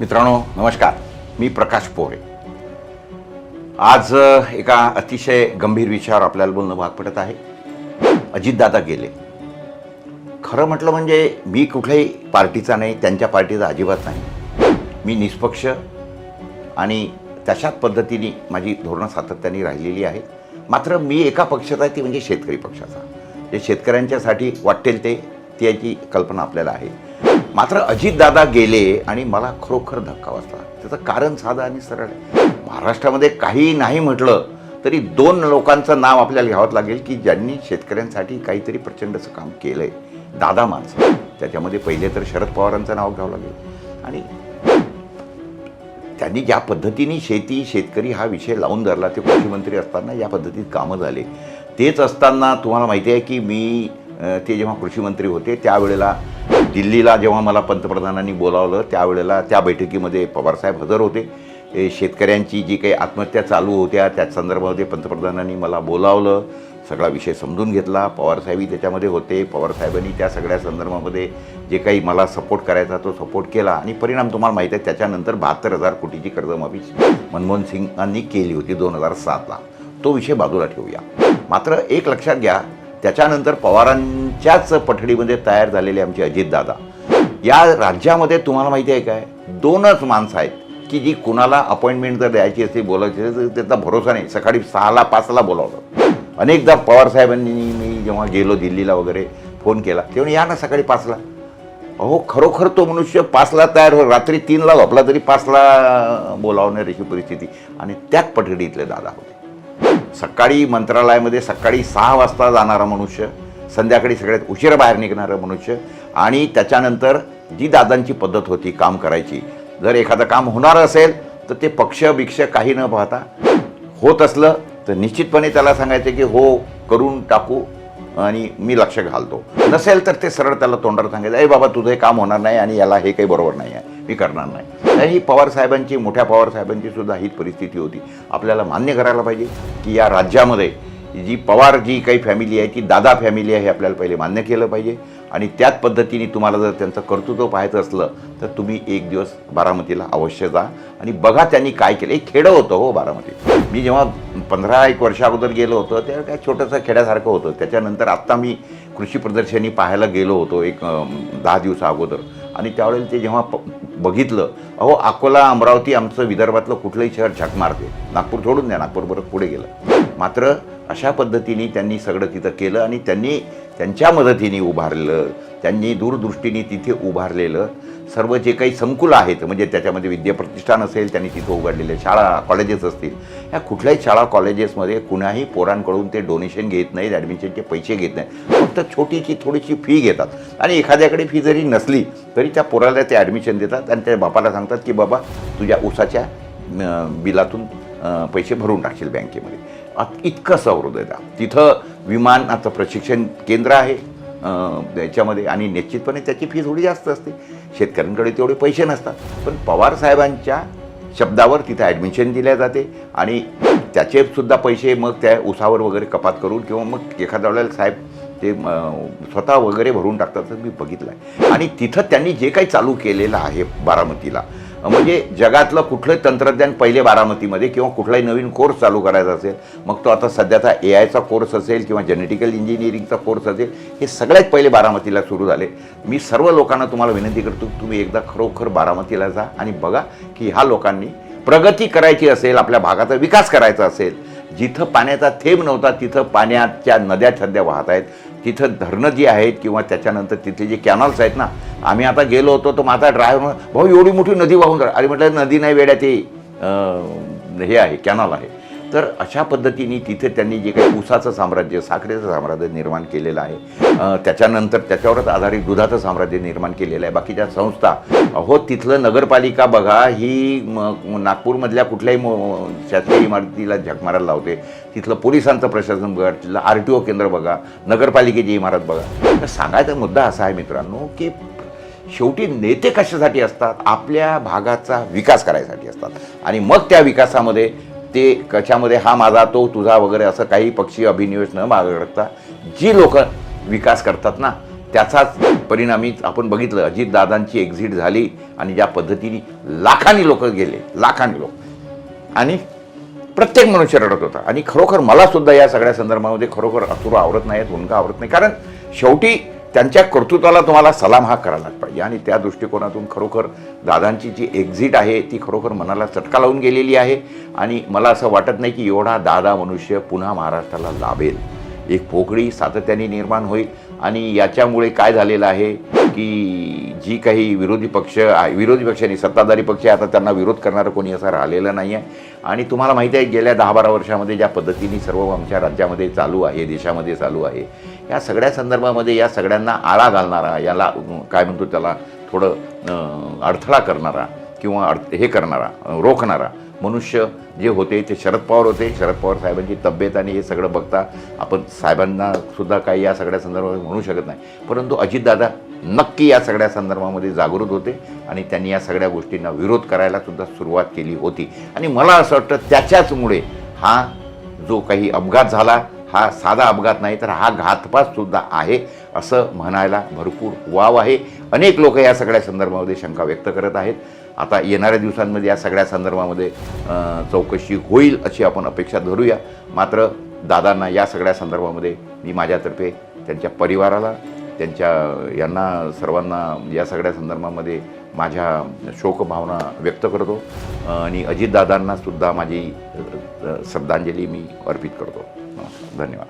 मित्रांनो नमस्कार, मी प्रकाश पोरे. आज एका अतिशय गंभीर विषयावर आपल्याला बोलणं भाग पडत आहे. अजितदादा गेले. खरं म्हटलं म्हणजे मी कुठल्याही पार्टीचा नाही, त्यांच्या पार्टीचा अजिबात नाही. मी निष्पक्ष आणि तशाच पद्धतीने माझी धोरणं सातत्याने राहिलेली आहेत. मात्र मी एका पक्षाचा आहे, ती म्हणजे शेतकरी पक्षाचा. जे शेतकऱ्यांच्यासाठी वाटेल ते त्याची कल्पना आपल्याला आहे. मात्र अजितदादा गेले आणि मला खरोखर धक्का बसला. त्याचं कारण साधं आणि सरळ आहे. महाराष्ट्रामध्ये काही नाही म्हटलं तरी दोन लोकांचं नाव आपल्याला घ्यावं लागेल की ज्यांनी शेतकऱ्यांसाठी काहीतरी प्रचंडचं काम केलं आहे. दादा माणसं. त्याच्यामध्ये पहिले तर शरद पवारांचं नाव घ्यावं लागेल. आणि त्यांनी ज्या पद्धतीने शेतकरी हा विषय लावून धरला, ते कृषी मंत्री असताना या पद्धतीत कामं झाले. तेच असताना तुम्हाला माहिती आहे की मी ते जेव्हा कृषी मंत्री होते त्यावेळेला दिल्लीला जेव्हा मला पंतप्रधानांनी बोलावलं त्यावेळेला त्या बैठकीमध्ये पवारसाहेब हजर होते. शेतकऱ्यांची जी काही आत्महत्या चालू होत्या त्या संदर्भामध्ये पंतप्रधानांनी मला बोलावलं. सगळा विषय समजून घेतला. पवारसाहेबही त्याच्यामध्ये होते. पवारसाहेबांनी त्या सगळ्या संदर्भामध्ये जे काही मला सपोर्ट करायचा तो सपोर्ट केला. आणि परिणाम तुम्हाला माहीत आहे, त्याच्यानंतर 72,000 कोटीची कर्जमाफी मनमोहन सिंगांनी केली होती 2007ला. तो विषय बाजूला ठेवूया. मात्र एक लक्षात घ्या, त्याच्यानंतर पवारांच्याच पठडीमध्ये तयार झालेले आमचे अजितदादा, या राज्यामध्ये तुम्हाला माहिती आहे काय, दोनच माणसं आहेत की जी कुणाला अपॉइंटमेंट जर द्यायची असते, बोलायची असेल तर त्याचा भरोसा नाही. सकाळी 6ला 5ला बोलावलं. अनेकदा पवारसाहेबांनी मी जेव्हा गेलो दिल्लीला वगैरे फोन केला, तेव्हा या ना सकाळी 5ला. अहो खरोखर तो मनुष्य 5ला तयार हो, रात्री 3ला झोपला तरी 5ला बोलावण्याची परिस्थिती. आणि त्याच पठडीतले दादा होते. सकाळी मंत्रालयामध्ये सकाळी 6 वाजता जाणारा मनुष्य, संध्याकाळी सगळ्यात उशिरा बाहेर निघणारं मनुष्य. आणि त्याच्यानंतर जी दादांची पद्धत होती काम करायची, जर एखादं काम होणार असेल तर ते पक्ष बिक्ष काही न पाहता होत असलं तर निश्चितपणे त्याला सांगायचं की हो करून टाकू आणि मी लक्ष घालतो. नसेल तर ते सरळ त्याला तोंडावर सांगायचं, ए बाबा तुझं हे काम होणार नाही आणि याला हे काही बरोबर नाही आहे, मी करणार नाही. ही पवारसाहेबांची, मोठ्या पवारसाहेबांची सुद्धा हीच परिस्थिती होती. आपल्याला मान्य करायला पाहिजे की या राज्यामध्ये जी पवार जी काही फॅमिली आहे ती दादा फॅमिली आहे, हे आपल्याला पहिले मान्य केलं पाहिजे. आणि त्याच पद्धतीने तुम्हाला जर त्यांचं कर्तृत्व पाहायचं असलं तर तुम्ही एक दिवस बारामतीला अवश्य जा आणि बघा त्यांनी काय केलं. एक खेडं होतं हो बारामती. मी जेव्हा 15-1 वर्षा अगोदर गेलो होतो तेव्हा काय छोटंसं खेड्यासारखं होतं. त्याच्यानंतर आत्ता मी कृषी प्रदर्शनी पाहायला गेलो होतो एक 10 दिवसा अगोदर. आणि त्यावेळेला ते जेव्हा बघितलं, अहो अकोला अमरावती आमचं विदर्भातलं कुठलंही शहर झक मारते. नागपूर सोडून द्या, नागपूर बरं पुढे गेलं. मात्र अशा पद्धतीने त्यांनी सगळं तिथं केलं आणि त्यांनी त्यांच्या मदतीने उभारलं. त्यांनी दूरदृष्टीने तिथे उभारलेलं सर्व जे काही संकुलं आहेत, म्हणजे त्याच्यामध्ये विद्याप्रतिष्ठान असेल, त्यांनी तिथं उघडलेले शाळा कॉलेजेस असतील, ह्या कुठल्याही शाळा कॉलेजेसमध्ये कुणाही पोरांकडून ते डोनेशन घेत नाहीत, ॲडमिशनचे पैसे घेत नाहीत. फक्त छोटीशी थोडीशी फी घेतात. आणि एखाद्याकडे फी जरी नसली तरी त्या पोराला ते ॲडमिशन देतात आणि त्या बापाला सांगतात की बाबा तुझ्या ऊसाच्या बिलातून पैसे भरून टाकशील बँकेमध्ये. इतकं सहृदय आहे. तिथं विमानाचं प्रशिक्षण केंद्र आहे त्याच्यामध्ये. आणि निश्चितपणे त्याची फी थोडी जास्त असते. शेतकऱ्यांकडे तेवढे पैसे नसतात. पण पवारसाहेबांच्या शब्दावर तिथं ॲडमिशन दिल्या जाते आणि त्याचेसुद्धा पैसे मग त्या उसावर वगैरे कपात करून किंवा मग एखाद्या वेळेला साहेब ते स्वतः वगैरे भरून टाकतात. तर मी बघितलं आहे. आणि तिथं त्यांनी जे काही चालू केलेलं आहे बारामतीला, म्हणजे जगातलं कुठलंही तंत्रज्ञान पहिले बारामतीमध्ये, किंवा कुठलाही नवीन कोर्स चालू करायचा असेल, मग तो आता सध्याचा AIचा कोर्स असेल किंवा जेनेटिकल इंजिनिअरिंगचा कोर्स असेल, हे सगळ्यात पहिले बारामतीला सुरू झाले. मी सर्व लोकांना तुम्हाला विनंती करतो, तुम्ही एकदा खरोखर बारामतीला जा आणि बघा की ह्या लोकांनी प्रगती करायची असेल, आपल्या भागाचा विकास करायचा असेल, जिथं पाण्याचा थेंब नव्हता तिथं पाण्याच्या नद्या सध्या वाहत आहेत. तिथं धरणं जी आहेत किंवा त्याच्यानंतर तिथले जे कॅनॉल्स आहेत ना, आम्ही आता गेलो होतो तो माझा ड्रायव्हर, भाऊ एवढी मोठी नदी वाहून जाणार. अरे म्हटलं नदी नाही वेड्या, ते हे आहे, कॅनॉल आहे. तर अशा पद्धतीने तिथे त्यांनी जे काही ऊसाचं साम्राज्य, साखरेचं साम्राज्य निर्माण केलेलं आहे. त्याच्यानंतर त्याच्यावरच आधारित दुधाचं साम्राज्य निर्माण केलेलं आहे. बाकीच्या संस्था, हो तिथलं नगरपालिका बघा, ही नागपूरमधल्या कुठल्याही शासकीय इमारतीला झक मारायला लावते. तिथलं पोलिसांचं प्रशासन बघा, तिथलं RTO केंद्र बघा, नगरपालिकेची इमारत बघा. तर सांगायचा मुद्दा असा आहे मित्रांनो की शेवटी नेते कशासाठी असतात, आपल्या भागाचा विकास करायसाठी असतात. आणि मग त्या विकासामध्ये ते कशामध्ये हा माझा तो तुझा वगैरे असं काही पक्षी अभिनिवेश न बाळगता जी लोक विकास करतात ना, त्याचाच परिणामी आपण बघितलं. अजितदादांची एक्झिट झाली आणि ज्या पद्धतीने लाखांनी लोक गेले, लाखांनी लोक, आणि प्रत्येक मनुष्य रडत होता. आणि खरोखर मला सुद्धा या सगळ्या संदर्भामध्ये खरोखर अथुरा आवडत नाहीत, उनका आवडत नाही, कारण शेवटी त्यांच्या कर्तृत्वाला तुम्हाला सलाम हा करायलाच पाहिजे. आणि त्या दृष्टिकोनातून खरोखर दादांची जी एक्झिट आहे ती खरोखर मनाला चटका लावून गेलेली आहे. आणि मला असं वाटत नाही की एवढा दादा मनुष्य पुन्हा महाराष्ट्राला लाभेल. एक पोकळी सातत्याने निर्माण होईल. आणि याच्यामुळे काय झालेलं आहे की जी काही विरोधी पक्षांनी सत्ताधारी पक्ष आता त्यांना विरोध करणारं कोणी असं राहिलेलं नाही आहे. आणि तुम्हाला माहिती आहे गेल्या 10-12 वर्षामध्ये ज्या पद्धतीने सर्व आमच्या राज्यामध्ये चालू आहे, देशामध्ये चालू आहे, या सगळ्या संदर्भामध्ये या सगळ्यांना आळा घालणारा, याला काय म्हणतो त्याला थोडं अडथळा करणारा किंवा हे करणारा, रोखणारा मनुष्य जे होते ते शरद पवार होते. शरद पवार साहेबांची तब्येत आणि हे सगळं बघता आपण साहेबांना सुद्धा काही या सगळ्या संदर्भात म्हणू शकत नाही. परंतु अजितदादा नक्की या सगळ्या संदर्भामध्ये जागृत होते आणि त्यांनी या सगळ्या गोष्टींना विरोध करायला सुद्धा सुरुवात केली होती. आणि मला असं वाटतं त्याच्याचमुळे हा जो काही अपघात झाला हा साधा अपघात नाही तर हा घातपातसुद्धा आहे असं म्हणायला भरपूर वाव आहे. अनेक लोक या सगळ्या संदर्भामध्ये शंका व्यक्त करत आहेत. आता येणाऱ्या दिवसांमध्ये या सगळ्या संदर्भामध्ये चौकशी होईल अशी आपण अपेक्षा धरूया. मात्र दादांना या सगळ्या संदर्भामध्ये मी माझ्यातर्फे त्यांच्या परिवाराला, यांना सर्वांना या सगळ्या संदर्भामध्ये माझ्या शोकभावना व्यक्त करतो. आणि अजितदादांना सुद्धा माझी श्रद्धांजली मी अर्पित करतो. धन्यवाद.